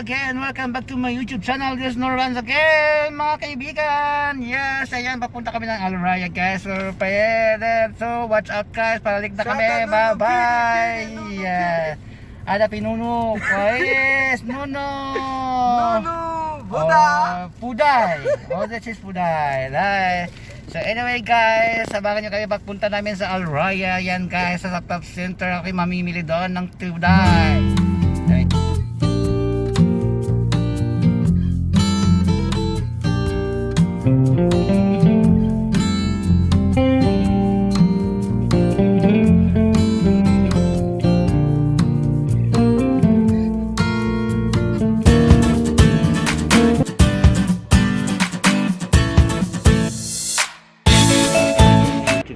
Again, welcome back to my YouTube channel. This is Norvans again, mga kaibigan. Yes, ayan, papunta kami ng Alraya, guys. So, watch out, guys. Paralig na kami. Bye-bye. Yeah. Ada Pinuno. Oh, yes, Nuno. Nuno, Buda. Puday. Oh, this is Puday. Right. So, anyway, guys, sabakan nyo kami pagpunta namin sa Alraya. Yan, guys, sa top center. Ako mamimili doon ng Puday.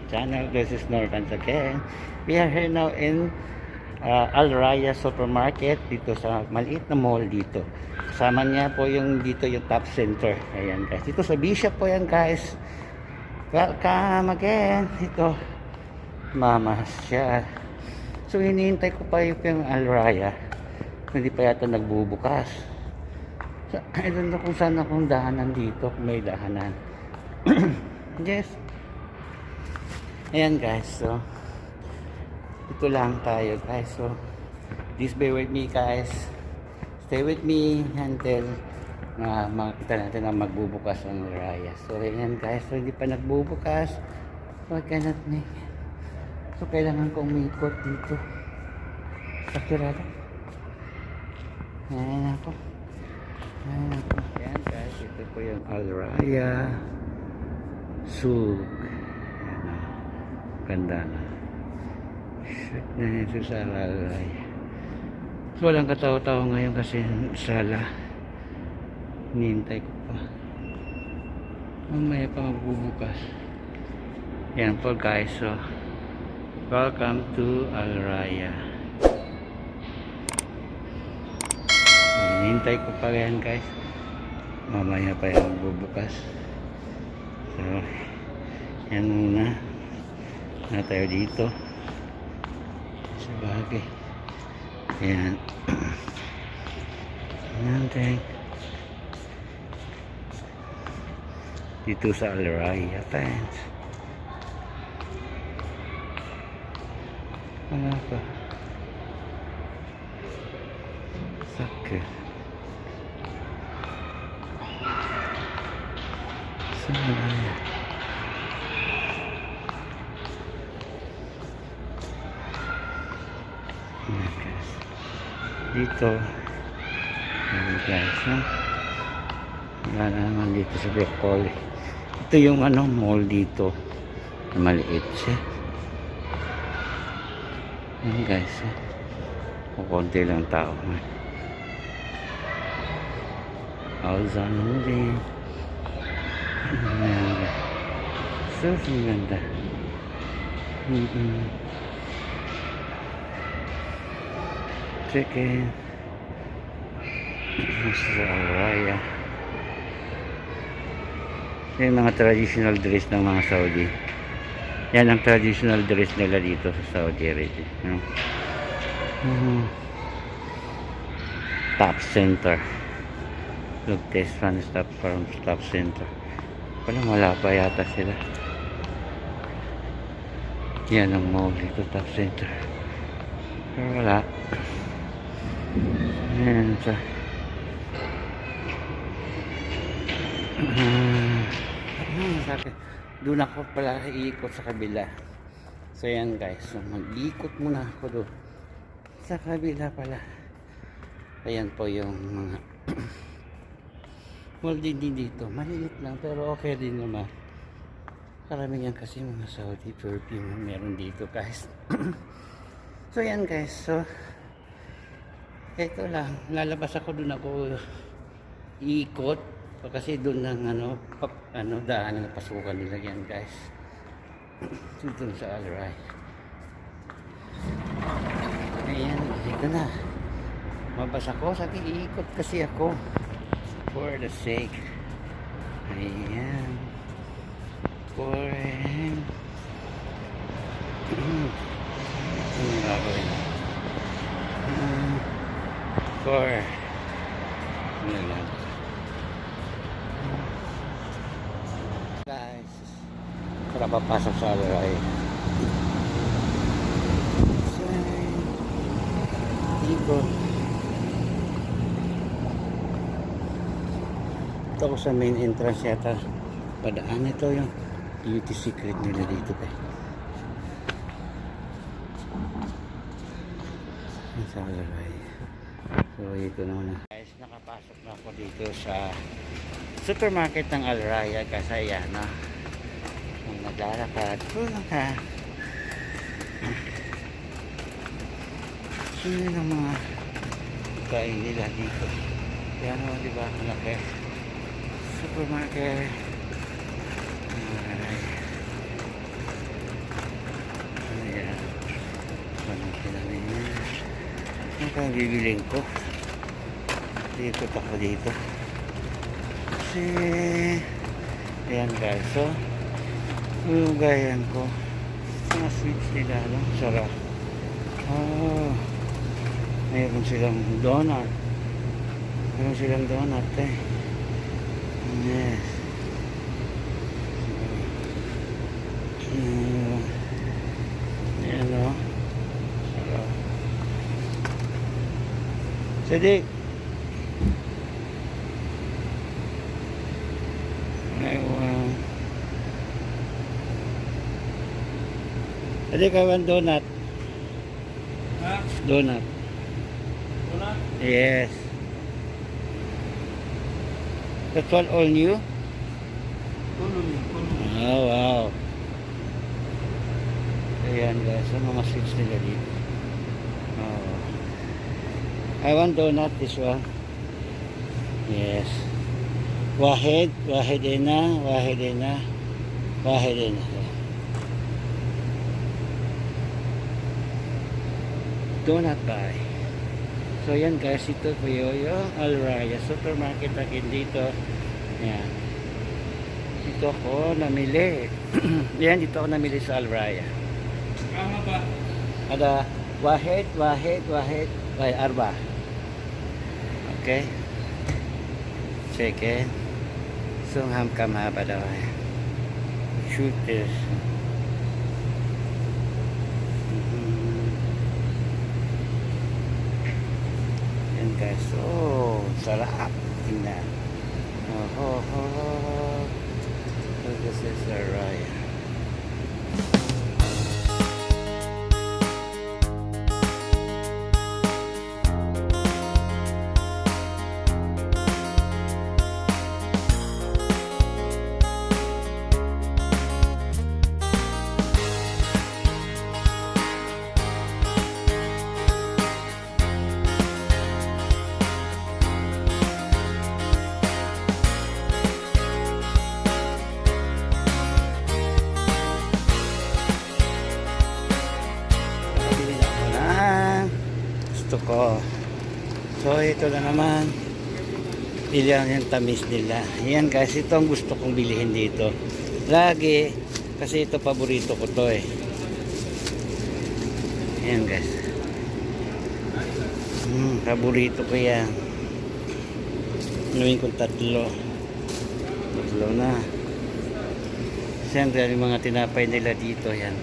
Channel, this is Norvans again. We are here now in Alraya Supermarket dito sa maliit na mall dito. Kasama niya po yung dito yung top center. Ayan, guys, dito sa Bishop po yan, guys. Welcome again. Ito Mama siya. So hinihintay ko pa yung Alraya. Hindi pa yata nagbubukas. So, I don't know kung saan akong dahanan dito, kung may dahanan. Yes. Ayan, guys, so ito lang tayo, guys. So please bear with me, guys. Stay with me until makita natin na magbubukas ang Alraya. So ayan, guys, so hindi pa nagbubukas. So I cannot make it. So kailangan kong umikot dito sa kirada. Ayan ako. Ayan, guys, ito po yung Alraya Sug. Ganda na. Shoot na ito sa Alraya. So walang katao-tao ngayon kasi sala. Hinihintay ko pa. Mamaya pa magbubukas. Yan po, guys. So welcome to Alraya. Hinihintay ko pa yan, guys. Mamaya pa yung magbubukas. So yan muna na tayo dito sa bagay. Ayan. Ayan, dito sa Alraya, fans. Wala pa. Saka sa Alraya. Dito guys, no? Wala naman dito sa Broccoli. Ito yung mall dito, maliit siya. Yan, guys, konti lang tao. Alzan rin. So ganda. Chicken sa Alraya. Yung mga traditional dress ng mga Saudi. Yan ang traditional dress nila dito sa Saudi Arabia, no? Top center. Look, this one is from top center. Wala pa yata sila. Yan ang mall dito, top center. Pero wala. Ayan siya. Doon ako pala iikot sa kabila. So yan, guys, so mag-iikot muna ako doon sa kabila pala. Ayan po yung mga mall din dito. Maliit lang pero okay din naman. Karamihan kasi mga Saudi perfume meron dito, guys. So yan, guys, so ito lang, lalabas ako, doon ako iikot kasi doon ng daan na pasukan nila yan, guys. Doon sa Alraya. Ayan, ito na. Mabasa ko, sabi iikot kasi ako for the sake. Ayan. For for papasok sa Alray. Dito. Ito ko sa main entrance yata. Padaan ito yung beauty secret nila dito pa. Sa Alray. So ito naman. Guys, nakapasok na ako dito sa supermarket ng Alraya kasi yan, no? Kung naglalakad, sino ng mga kain nila dito. Yan, o, diba? Ang laki. Supermarket. Alright. Ayan. Anong kinamin yun? Ano kaya bibiling ko? Dito ako dito. Kasi, ayan guys, so, gayan ko. Mga sweets nila, no? Sarap. Oh, mayroon silang donut. Mayroon silang donut, eh. Yes. Ayan, no? Sarap. Sadik. Sadik, I want donut. Ha? Donut. Wala? Yes. That's all new? Tulong. Oh, wow. Ayan guys, ang mga sweets nila dito. Oh. I want donut, this one. Yes. Wahidina. Donut buy. So yan guys, ito po yung Alraya supermarket akin dito. Yan. Dito ako namili. Yan, dito ako namili sa Alraya. Kama ba? Ada wahid by arba. Okay. Second. So ham kama ba daw? Shoot this. Yan guys. Oh, sarap. Tingnan. So this is Alraya. Gusto ko. So ito na naman, ilan yung tamis nila. Yan guys, ito ang gusto kong bilihin dito lagi kasi ito paborito ko to eh. Yan guys, paborito ko yan. Gawin kong tatlo na. Siyempre yung mga tinapay nila dito, yan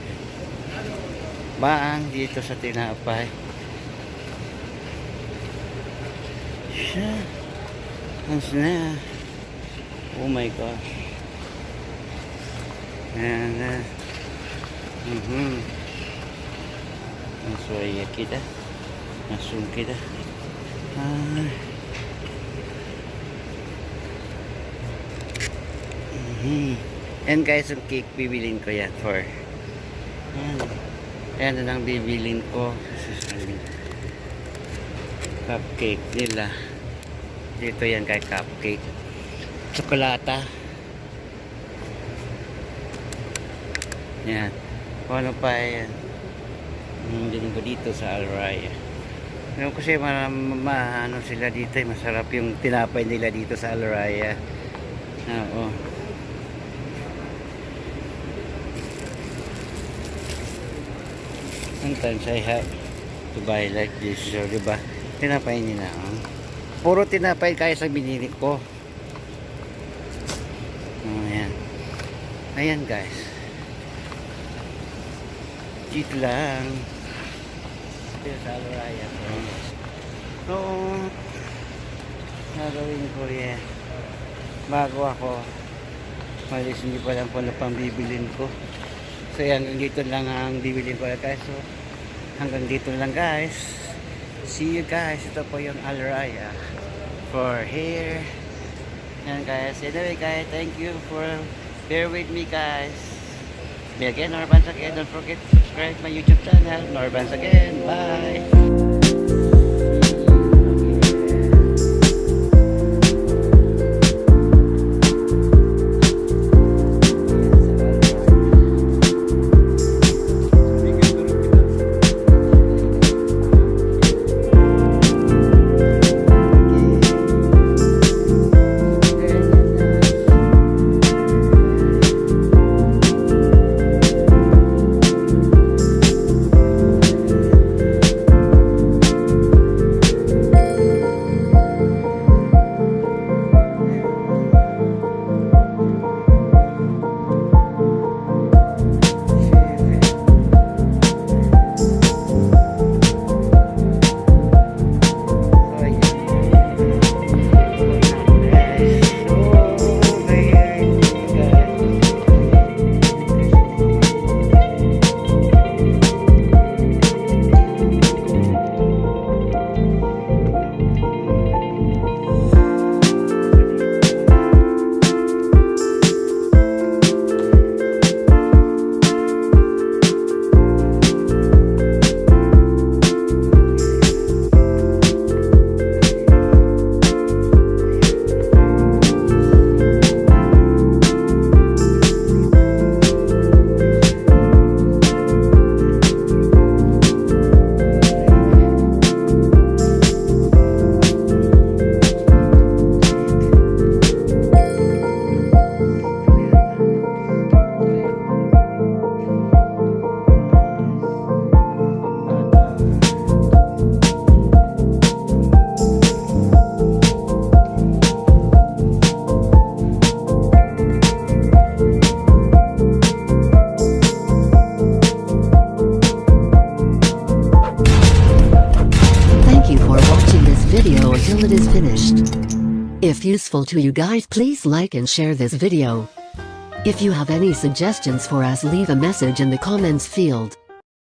baang dito sa tinapay. Hans na. Oh my gosh. And Maswaya kita. Masung kita. And guys, yung cake bibilin ko yan for. Yan na lang bibilin ko. Cupcake nila. Dito yan kay cupcake. Tsokolata. Yan. Kung ano pa yan. Bilhin ko dito sa Alraya. Pero kasi ano sila dito. Masarap yung tinapay nila dito sa Alraya. Oo. Sometimes I have to buy like this. So, diba? Tinapay nila. Puro tinapay kaya sa binili ko. Ayan. Ayan guys. legit lang. Dito sa Aloraya. So, gagawin ko bago ako malis, hindi pa lang po na pang bibilin ko. So yan, hanggang dito lang ang bibilin ko guys. So hanggang dito lang guys. See you guys. Ito po yung Aloraya for here. Yan guys. Anyway guys, thank you for bear with me guys. Me again, Norbans again. Don't forget to subscribe my YouTube channel. Norbans again. Bye. Video until it is finished. If useful to you guys, please like and share this video. If you have any suggestions for us, leave a message in the comments field.